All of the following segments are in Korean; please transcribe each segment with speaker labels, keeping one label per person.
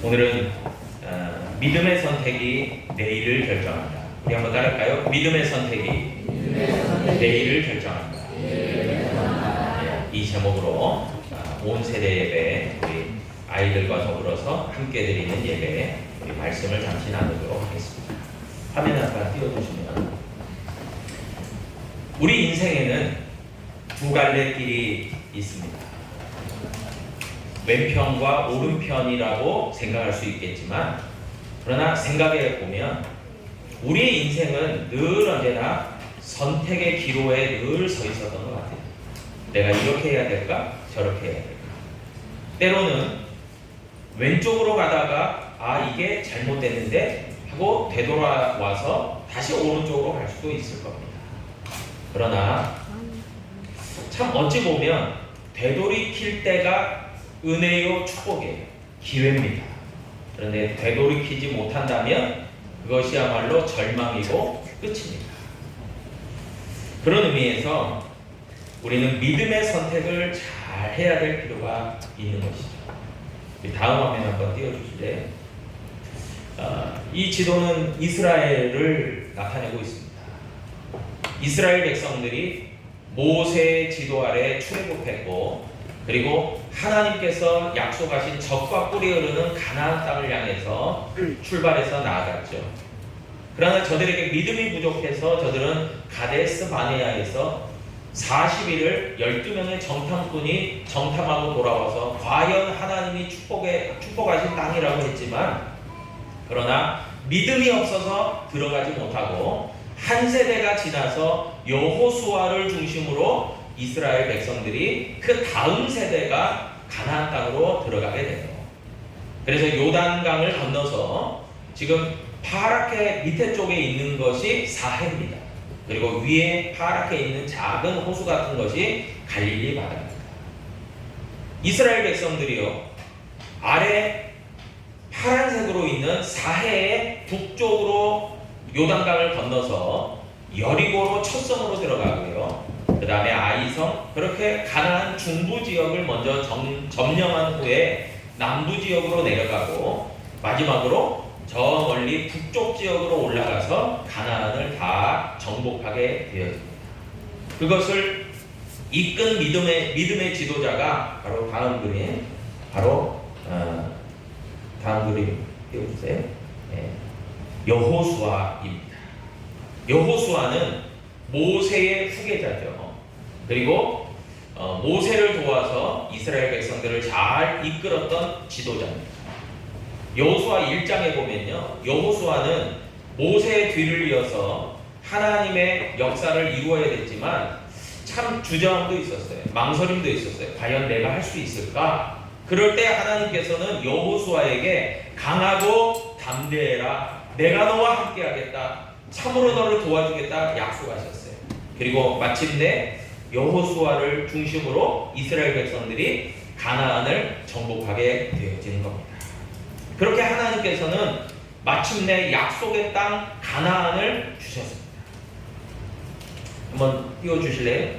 Speaker 1: 오늘은 믿음의 선택이 내일을 결정한다. 우리 한번 따라할까요? 믿음의 선택이 내일을 결정한다. 이 제목으로 온 세대 예배, 우리 아이들과 더불어서 함께 드리는 예배, 우리 말씀을 잠시 나누도록 하겠습니다. 화면 아까 띄워주시면, 우리 인생에는 두 갈래 길이 있습니다. 왼편과 오른편이라고 생각할 수 있겠지만, 그러나 생각해 보면 우리의 인생은 늘 언제나 선택의 기로에 늘 서 있었던 것 같아요. 내가 이렇게 해야 될까? 저렇게 해야 될까? 때로는 왼쪽으로 가다가 이게 잘못됐는데 하고 되돌아와서 다시 오른쪽으로 갈 수도 있을 겁니다. 그러나 참 어찌 보면 되돌이킬 때가 은혜요 축복이에요. 기회입니다. 그런데 되돌이키지 못한다면 그것이야말로 절망이고 끝입니다. 그런 의미에서 우리는 믿음의 선택을 잘 해야 될 필요가 있는 것이죠. 다음 화면 한번 띄워주실래요? 이 지도는 이스라엘을 나타내고 있습니다. 이스라엘 백성들이 모세의 지도 아래 출애굽했고, 그리고 하나님께서 약속하신 젖과 꿀이 흐르는 가나안 땅을 향해서 출발해서 나아갔죠. 그러나 저들에게 믿음이 부족해서 저들은 가데스 바네아에서 40일을 12명의 정탐꾼이 정탐하고 돌아와서 과연 하나님이 축복하신 땅이라고 했지만, 그러나 믿음이 없어서 들어가지 못하고 한 세대가 지나서 여호수아를 중심으로 이스라엘 백성들이 그 다음 세대가 가나안 땅으로 들어가게 돼요. 그래서 요단강을 건너서 지금 파랗게 밑에 쪽에 있는 것이 사해입니다. 그리고 위에 파랗게 있는 작은 호수 같은 것이 갈릴리 바다입니다. 이스라엘 백성들이요, 아래 파란색으로 있는 사해의 북쪽으로 요단강을 건너서 여리고로 첫 성으로 들어가고요. 그 다음에 아이성, 그렇게 가나안 중부 지역을 먼저 점령한 후에 남부 지역으로 내려가고, 마지막으로 저 멀리 북쪽 지역으로 올라가서 가나안을 다 정복하게 되었습니다. 그것을 이끈 믿음의 지도자가 바로 다음 그림, 다음 그림 띄워주세요. 여호수아입니다. 여호수아는 모세의 후계자죠. 그리고 모세를 도와서 이스라엘 백성들을 잘 이끌었던 지도자입니다. 여호수아 1장에 보면요, 여호수아는 모세의 뒤를 이어서 하나님의 역사를 이루어야 됐지만 참 주저함도 있었어요. 망설임도 있었어요. 과연 내가 할 수 있을까? 그럴 때 하나님께서는 여호수아에게 강하고 담대해라, 내가 너와 함께 하겠다, 참으로 너를 도와주겠다 약속하셨어요. 그리고 마침내 여호수아를 중심으로 이스라엘 백성들이 가나안을 정복하게 되어지는 겁니다. 그렇게 하나님께서는 마침내 약속의 땅 가나안을 주셨습니다. 한번 띄워주실래요?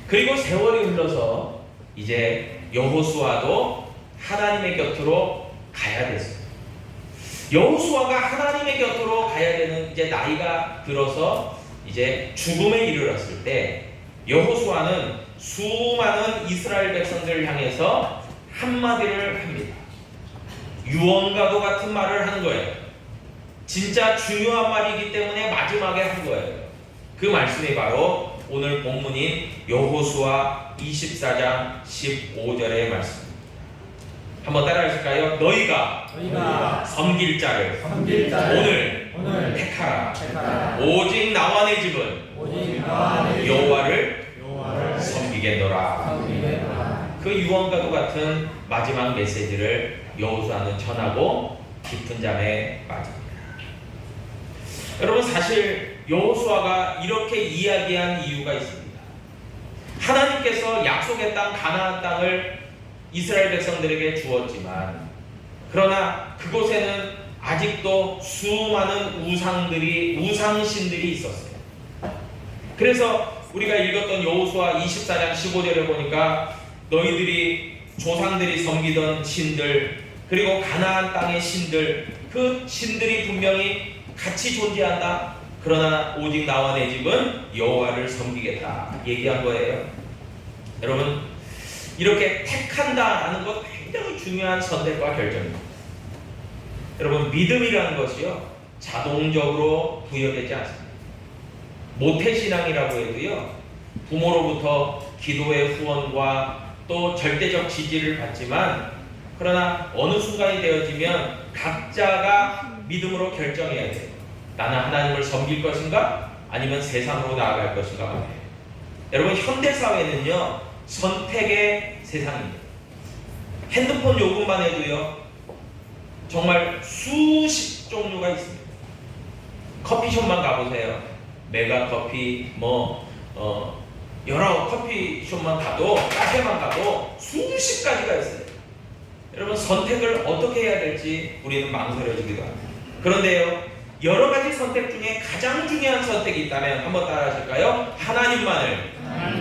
Speaker 1: 그리고 세월이 흘러서 이제 여호수아도 하나님의 곁으로 가야 됐어요. 여호수아가 하나님의 곁으로 가야 되는 이제 나이가 들어서 이제 죽음에 이르렀을 때, 여호수아는 수많은 이스라엘 백성들을 향해서 한마디를 합니다. 유언과도 같은 말을 하는 거예요. 진짜 중요한 말이기 때문에 마지막에 한 거예요. 그 말씀이 바로 오늘 본문인 여호수아 24장 15절의 말씀입니다. 한번 따라 하실까요? 너희가 섬길 자를 오늘 택하라. 오직 나와 내 집은 여호와를 섬기겠노라. 그 유언과도 같은 마지막 메시지를 여호수아는 전하고 깊은 잠에 빠집니다. 여러분, 사실 여호수아가 이렇게 이야기한 이유가 있습니다. 하나님께서 약속의 땅 가나안 땅을 이스라엘 백성들에게 주었지만, 그러나 그곳에는 아직도 수많은 우상신들이 있었어요. 그래서 우리가 읽었던 여호수아 24장 15절에 보니까 너희들이 조상들이 섬기던 신들, 그리고 가나안 땅의 신들, 그 신들이 분명히 같이 존재한다. 그러나 오직 나와 내 집은 여호와를 섬기겠다 얘기한 거예요. 여러분, 이렇게 택한다라는 것 굉장히 중요한 선택과 결정입니다. 여러분, 믿음이라는 것이요 자동적으로 부여되지 않습니다. 모태신앙이라고 해도요 부모로부터 기도의 후원과 또 절대적 지지를 받지만, 그러나 어느 순간이 되어지면 각자가 믿음으로 결정해야 돼요. 나는 하나님을 섬길 것인가 아니면 세상으로 나아갈 것인가 말이에요. 여러분, 현대사회는요 선택의 세상입니다. 핸드폰 요금만 해도요 정말 수십 종류가 있습니다. 커피숍만 가보세요. 메가커피 여러 커피숍만 가도, 카페만 가도 수십 가지가 있어요. 여러분, 선택을 어떻게 해야 될지 우리는 망설여지기도 합니다. 그런데요 여러 가지 선택 중에 가장 중요한 선택이 있다면 한번 따라 하실까요? 하나님만을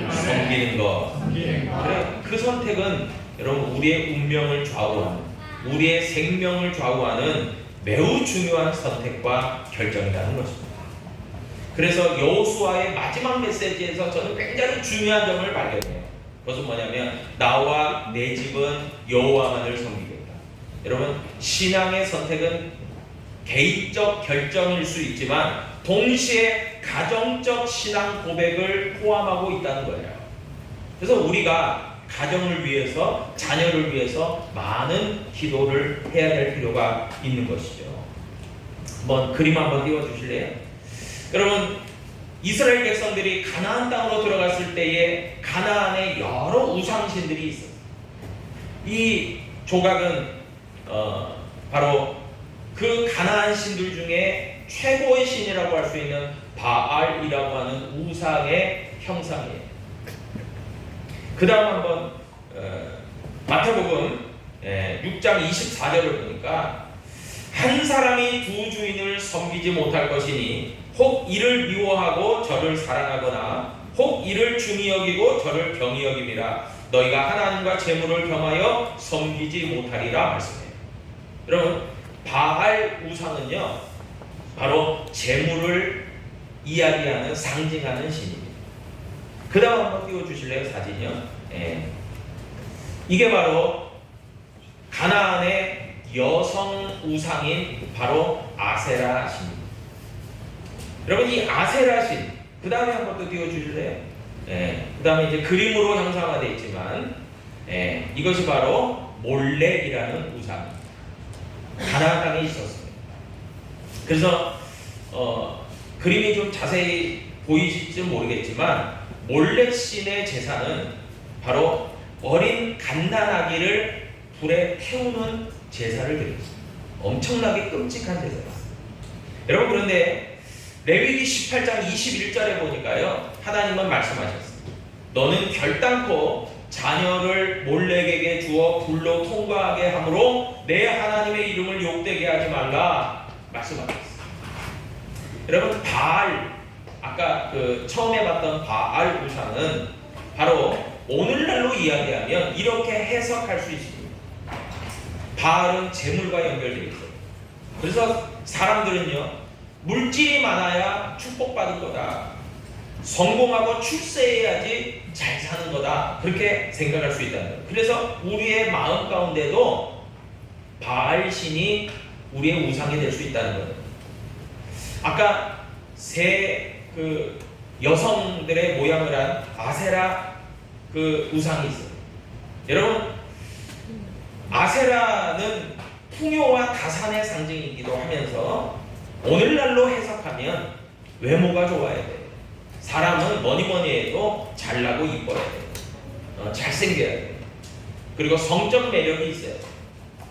Speaker 1: 섬기는 것. 그래, 그 선택은 여러분 우리의 운명을 좌우하는, 우리의 생명을 좌우하는 매우 중요한 선택과 결정이라는 것입니다. 그래서 여호수아의 마지막 메시지에서 저는 굉장히 중요한 점을 발견해요. 그것은 뭐냐면 나와 내 집은 여호와만을 섬기겠다. 여러분, 신앙의 선택은 개인적 결정일 수 있지만 동시에 가정적 신앙 고백을 포함하고 있다는 거예요. 그래서 우리가 가정을 위해서, 자녀를 위해서 많은 기도를 해야 될 필요가 있는 것이죠. 한번 그림 한번 띄워주실래요? 여러분, 이스라엘 백성들이 가나안 땅으로 들어갔을 때에 가나안에 여러 우상신들이 있어요. 이 조각은 바로 그 가나안 신들 중에 최고의 신이라고 할 수 있는 바알이라고 하는 우상의 형상이에요. 그 다음 한번 마태복음 6장 24절을 보니까 한 사람이 두 주인을 섬기지 못할 것이니 혹 이를 미워하고 저를 사랑하거나 혹 이를 중히 여기고 저를 경히 여김이라 너희가 하나님과 재물을 겸하여 섬기지 못하리라 말씀해요. 여러분, 바알 우상은요 바로 재물을 이야기하는, 상징하는 신입니다. 그 다음 한번 띄워주실래요? 사진이요. 이게 바로 가나안의 여성 우상인 바로 아세라 신입니다. 여러분, 이 아세라 신, 그 다음에 한번 또 띄워주실래요? 그 다음에 이제 그림으로 형상화되어 있지만 이것이 바로 몰렉이라는 우상입니다. 가나안 땅에 있었습니다. 그래서 그림이 좀 자세히 보이실지 모르겠지만 몰렉 신의 제사는 바로 어린 갓난아기를 불에 태우는 제사를 드렸습니다. 엄청나게 끔찍한 제사였습니다. 여러분, 그런데 레위기 18장 21절에 보니까요 하나님은 말씀하셨습니다. 너는 결단코 자녀를 몰렉에게 주어 불로 통과하게 함으로 내 하나님의 이름을 욕되게 하지 말라 말씀하셨습니다. 여러분, 바알, 아까 처음에 봤던 바알 우상은 바로 오늘날로 이야기하면 이렇게 해석할 수 있습니다. 바알은 재물과 연결되어 있어요. 그래서 사람들은요 물질이 많아야 축복받을 거다, 성공하고 출세해야지 잘 사는 거다, 그렇게 생각할 수 있다는 거예요. 그래서 우리의 마음 가운데도 바알 신이 우리의 우상이 될 수 있다는 거예요. 아까 세 여성들의 모양을 한 아세라 우상이 있어요. 여러분, 아세라는 풍요와 다산의 상징이기도 하면서 오늘날로 해석하면 외모가 좋아야 돼요. 사람은 뭐니 해도 잘나고 이뻐야 돼요. 잘생겨야 돼요. 그리고 성적 매력이 있어요.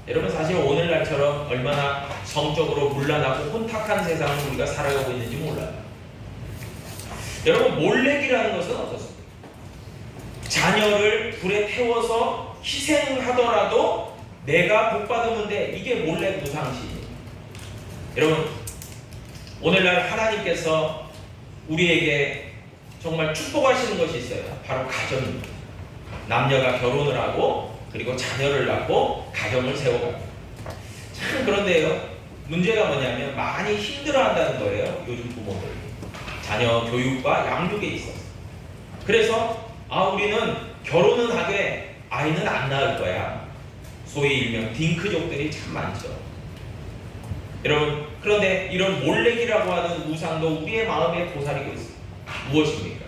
Speaker 1: 여러분, 사실 오늘날처럼 얼마나 성적으로 문란하고 혼탁한 세상을 우리가 살아가고 있는지 몰라요. 여러분, 몰렉이라는 것은 어떻습니까? 자녀를 불에 태워서 희생하더라도 내가 복받으면 돼. 이게 몰렉 우상신이에요. 여러분, 오늘날 하나님께서 우리에게 정말 축복하시는 것이 있어요. 바로 가정입니다. 남녀가 결혼을 하고 그리고 자녀를 낳고 가정을 세워갑니다. 그런데요, 문제가 뭐냐면 많이 힘들어한다는 거예요. 요즘 부모들이 자녀 교육과 양육에 있어서. 그래서 우리는 결혼은 하되 아이는 안 낳을 거야. 소위 일명 딩크족들이 참 많죠. 여러분, 그런데 이런 몰래기라고 하는 우상도 우리의 마음에 고사리고 있습니다. 무엇입니까?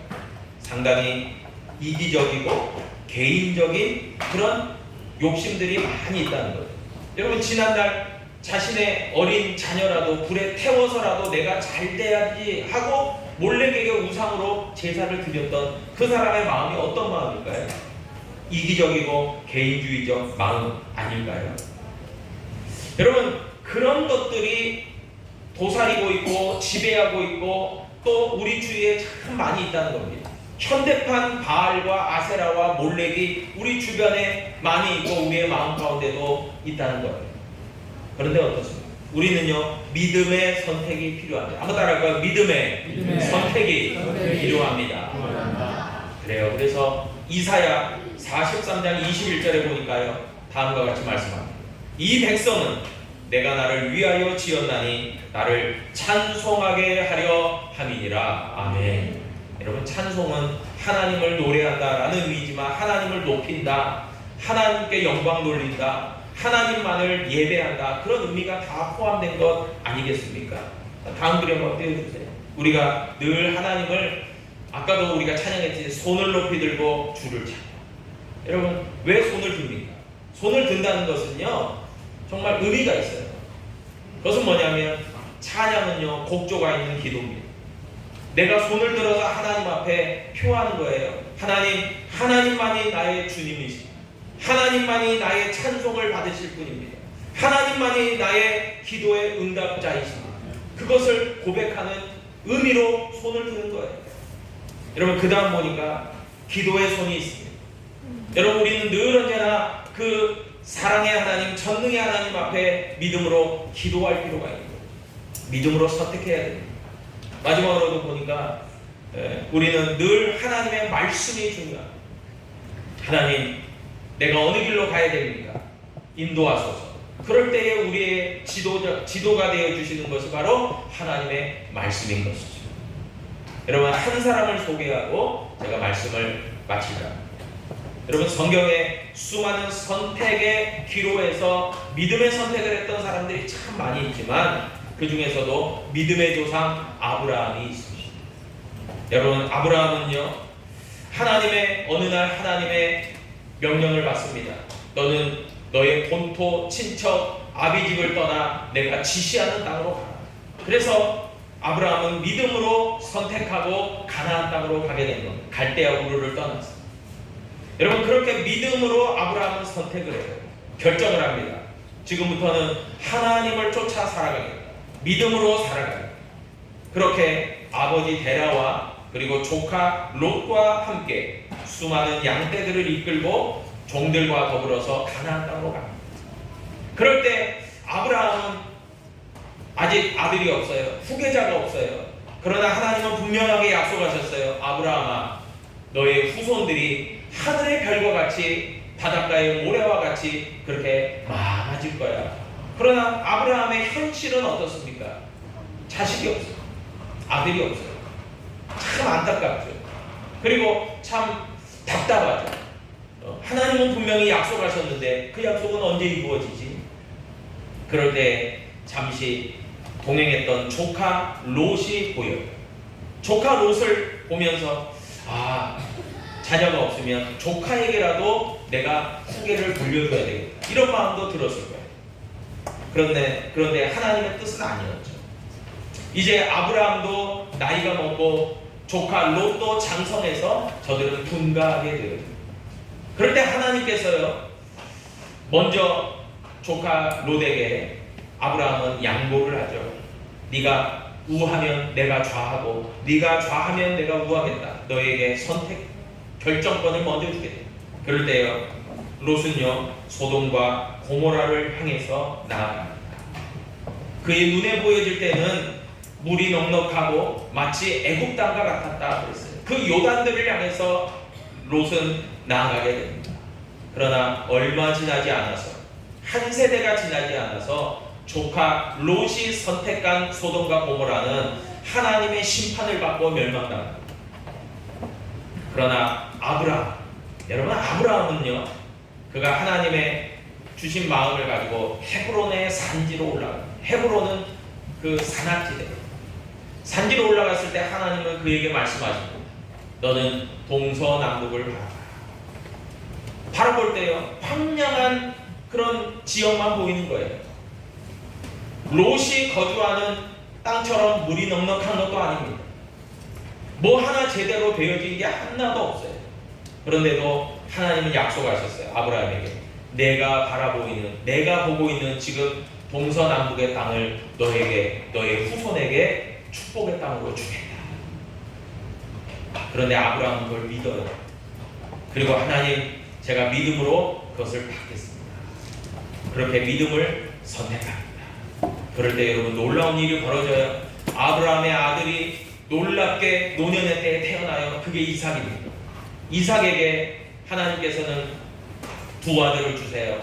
Speaker 1: 상당히 이기적이고 개인적인 그런 욕심들이 많이 있다는 거예요. 여러분, 지난날 자신의 어린 자녀라도 불에 태워서라도 내가 잘 돼야지 하고 몰래에게 우상으로 제사를 드렸던 그 사람의 마음이 어떤 마음일까요? 이기적이고 개인주의적 마음 아닐까요? 여러분, 그런 것들이 도사리고 있고 지배하고 있고 또 우리 주위에 참 많이 있다는 겁니다. 현대판 바알과 아세라와 몰렉이 우리 주변에 많이 있고 우리의 마음 가운데도 있다는 거예요. 그런데 어떻습니까? 우리는요, 믿음의 선택이 필요합니다. 한번 따라할까요? 믿음의 선택이 필요합니다. 그래요. 그래서 이사야 43장 21절에 보니까요, 다음과 같이 말씀합니다. 이 백성은 내가 나를 위하여 지었나니 나를 찬송하게 하려 함이니라. 아멘. 여러분, 찬송은 하나님을 노래한다라는 의미지만 하나님을 높인다, 하나님께 영광 돌린다, 하나님만을 예배한다, 그런 의미가 다 포함된 것 아니겠습니까? 다음 그림 한번 띄워주세요. 우리가 늘 하나님을, 아까도 우리가 찬양했지, 손을 높이 들고 주를 찾아. 여러분, 왜 손을 듭니까? 손을 든다는 것은요, 정말 의미가 있어요. 그것은 뭐냐면 찬양은요, 곡조가 있는 기도입니다. 내가 손을 들어서 하나님 앞에 표하는 거예요. 하나님만이 나의 주님이십니다. 하나님만이 나의 찬송을 받으실 분입니다. 하나님만이 나의 기도의 응답자이십니다. 그것을 고백하는 의미로 손을 드는 거예요. 여러분, 그 다음 보니까 기도의 손이 있습니다. 여러분, 우리는 늘 언제나 그 사랑의 하나님, 전능의 하나님 앞에 믿음으로 기도할 필요가 있는 거예요. 믿음으로 선택해야 됩니다. 마지막으로도 보니까 우리는 늘 하나님의 말씀이 중요합니다. 하나님, 내가 어느 길로 가야 됩니까? 인도하소서. 그럴 때에 우리의 지도가 되어주시는 것이 바로 하나님의 말씀인 것이죠. 여러분, 한 사람을 소개하고 제가 말씀을 마치자. 여러분, 성경에 수많은 선택의 기로에서 믿음의 선택을 했던 사람들이 참 많이 있지만 그 중에서도 믿음의 조상 아브라함이 있습니다. 여러분, 아브라함은요, 하나님의 어느 날 하나님의 명령을 받습니다. 너는 너의 본토, 친척, 아비집을 떠나 내가 지시하는 땅으로 가라. 그래서 아브라함은 믿음으로 선택하고 가나안 땅으로 가게 된 겁니다. 갈대아 우르를 떠났습니다. 여러분, 그렇게 믿음으로 아브라함은 선택을 해요. 결정을 합니다. 지금부터는 하나님을 쫓아 살아가겠다. 믿음으로 살아가겠다. 그렇게 아버지 데라와 그리고 조카 롯과 함께 수많은 양떼들을 이끌고 종들과 더불어서 가나안 땅으로 갑니다. 그럴 때 아브라함은 아직 아들이 없어요. 후계자가 없어요. 그러나 하나님은 분명하게 약속하셨어요. 아브라함아, 너의 후손들이 하늘의 별과 같이 바닷가의 모래와 같이 그렇게 많아질 거야. 그러나 아브라함의 현실은 어떻습니까? 자식이 없어요. 아들이 없어요. 참 안타깝죠. 그리고 참 답답하죠. 하나님은 분명히 약속하셨는데 그 약속은 언제 이루어지지? 그럴 때 잠시 동행했던 조카 롯이 보여요. 조카 롯을 보면서 자녀가 없으면 조카에게라도 내가 후계를 돌려줘야 되겠다, 이런 마음도 들었을 거예요. 그런데 하나님의 뜻은 아니었죠. 이제 아브라함도 나이가 먹고 조카 롯도 장성해서 저들은 분가하게 돼요. 그럴 때 하나님께서요, 먼저 조카 롯에게 아브라함은 양보를 하죠. 네가 우하면 내가 좌하고 네가 좌하면 내가 우하겠다. 너에게 선택 결정권을 먼저 주겠다. 그럴 때요, 롯은요, 소돔과 고모라를 향해서 나아갑니다. 그의 눈에 보여질 때는 물이 넉넉하고 마치 애굽 땅과 같았다 그랬어요. 그 요단들을 향해서 롯은 나아가게 됩니다. 그러나 얼마 지나지 않아서, 한 세대가 지나지 않아서 조카 롯이 선택한 소돔과 고모라는 하나님의 심판을 받고 멸망당합니다. 그러나 아브라함, 여러분 아브라함은요, 그가 하나님의 주신 마음을 가지고 헤브론의 산지로 올라갑니다. 헤브론은 그 산악지대. 산지로 올라갔을 때 하나님은 그에게 말씀하십니다. 너는 동서남북을 바라봐라. 바라볼 때요, 황량한 그런 지역만 보이는 거예요. 롯이 거주하는 땅처럼 물이 넉넉한 것도 아닙니다. 뭐 하나 제대로 되어진 게 하나도 없어요. 그런데도 하나님은 약속하셨어요. 아브라함에게 내가 보고 있는 지금 동서남북의 땅을 너에게, 너의 후손에게 축복의 땅으로 주겠다. 그런데 아브라함은 그걸 믿어요. 그리고 하나님, 제가 믿음으로 그것을 받겠습니다. 그렇게 믿음을 선택합니다. 그럴 때 여러분 놀라운 일이 벌어져요. 아브라함의 아들이 놀랍게 노년의 때에 태어나요. 그게 이삭입니다. 이삭에게 하나님께서는 두 아들을 주세요.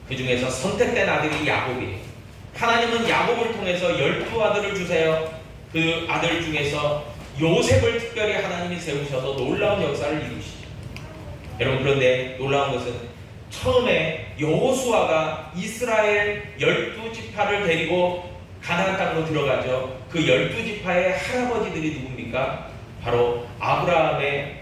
Speaker 1: 그 중에서 선택된 아들이 야곱이에요. 하나님은 야곱을 통해서 12아들을 주세요. 그 아들 중에서 요셉을 특별히 하나님이 세우셔서 놀라운 역사를 이루시죠. 여러분, 그런데 놀라운 것은 처음에 여호수아가 이스라엘 12지파를 데리고 가나안 땅으로 들어가죠. 그 12지파의 할아버지들이 누굽니까? 바로 아브라함의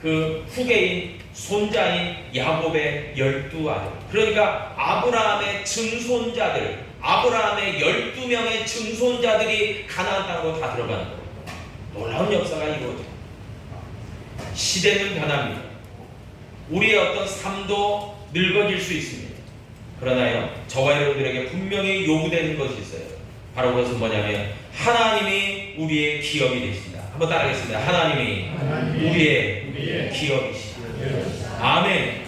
Speaker 1: 그 후계인 손자인 야곱의 12아들. 그러니까 아브라함의 증손자들, 아브라함의 12명의 증손자들이 가나안 땅으로 다 들어가는 거예요. 놀라운 역사가 이루어져요. 시대는 변합니다. 우리의 어떤 삶도 늙어질 수 있습니다. 그러나요, 저와 여러분들에게 분명히 요구되는 것이 있어요. 바로 그것은 뭐냐면 하나님이 우리의 기업이 되신다. 한번 따라하겠습니다. 하나님이 우리의 기업이시다. 아멘.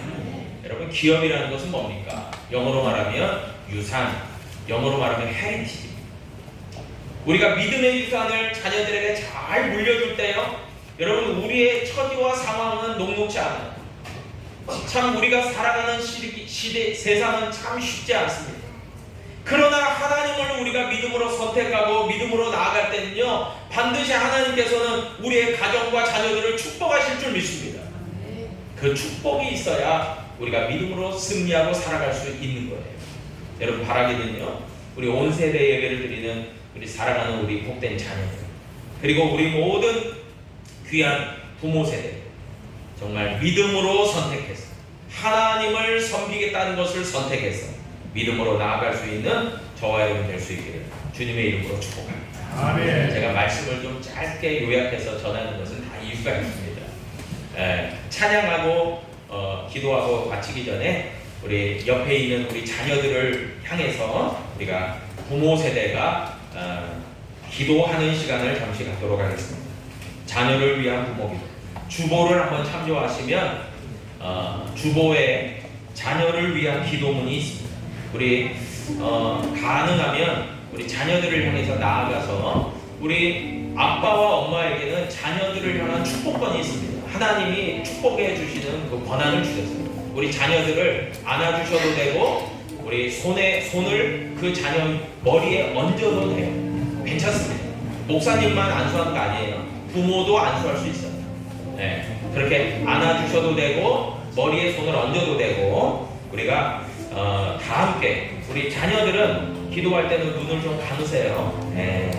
Speaker 1: 여러분, 기업이라는 것은 뭡니까? 영어로 말하면 유산, 영어로 말하면 헤리티지. 우리가 믿음의 유산을 자녀들에게 잘 물려줄 때요, 여러분, 우리의 처지와 상황은 녹록지 않아요. 참 우리가 살아가는 시대, 세상은 참 쉽지 않습니다. 그러나 하나님을 우리가 믿음으로 선택하고 믿음으로 나아갈 때는요, 반드시 하나님께서는 우리의 가정과 자녀들을 축복하실 줄 믿습니다. 그 축복이 있어야 우리가 믿음으로 승리하고 살아갈 수 있는 거예요. 여러분, 바라기는요, 우리 온 세대 예배를 드리는 우리 사랑하는 우리 복된 자녀들, 그리고 우리 모든 귀한 부모 세대, 정말 믿음으로 선택해서 하나님을 섬기겠다는 것을 선택해서 믿음으로 나아갈 수 있는 저와 여러분 될 수 있기를 주님의 이름으로 축복합니다.
Speaker 2: 아멘.
Speaker 1: 제가 말씀을 좀 짧게 요약해서 전하는 것은 다 이유가 있습니다. 찬양하고 기도하고 마치기 전에 우리 옆에 있는 우리 자녀들을 향해서 우리가 부모 세대가 기도하는 시간을 잠시 갖도록 하겠습니다. 자녀를 위한 부모기도. 주보를 한번 참조하시면 주보에 자녀를 위한 기도문이 있습니다. 우리 가능하면 우리 자녀들을 향해서 나아가서 우리 아빠와 엄마에게는 자녀들을 향한 축복권이 있습니다. 하나님이 축복해 주시는 그 권한을 주셨어요. 우리 자녀들을 안아주셔도 되고 우리 손을 그 자녀 머리에 얹어도 돼요. 괜찮습니다. 목사님만 안수하는 거 아니에요. 부모도 안수할 수 있어요. 네, 그렇게 안아주셔도 되고 머리에 손을 얹어도 되고 우리가 다 함께 우리 자녀들은 기도할 때는 눈을 좀 감으세요. 네,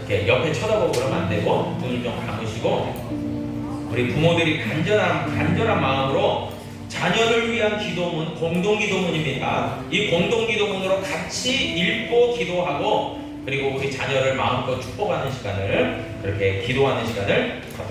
Speaker 1: 이렇게 옆에 쳐다보고 그러면 안 되고 눈을 좀 감으시고 우리 부모들이 간절한 마음으로 자녀를 위한 기도문, 공동기도문입니다. 이 공동기도문으로 같이 읽고 기도하고 그리고 우리 자녀를 마음껏 축복하는 시간을, 그렇게 기도하는 시간을 갖도록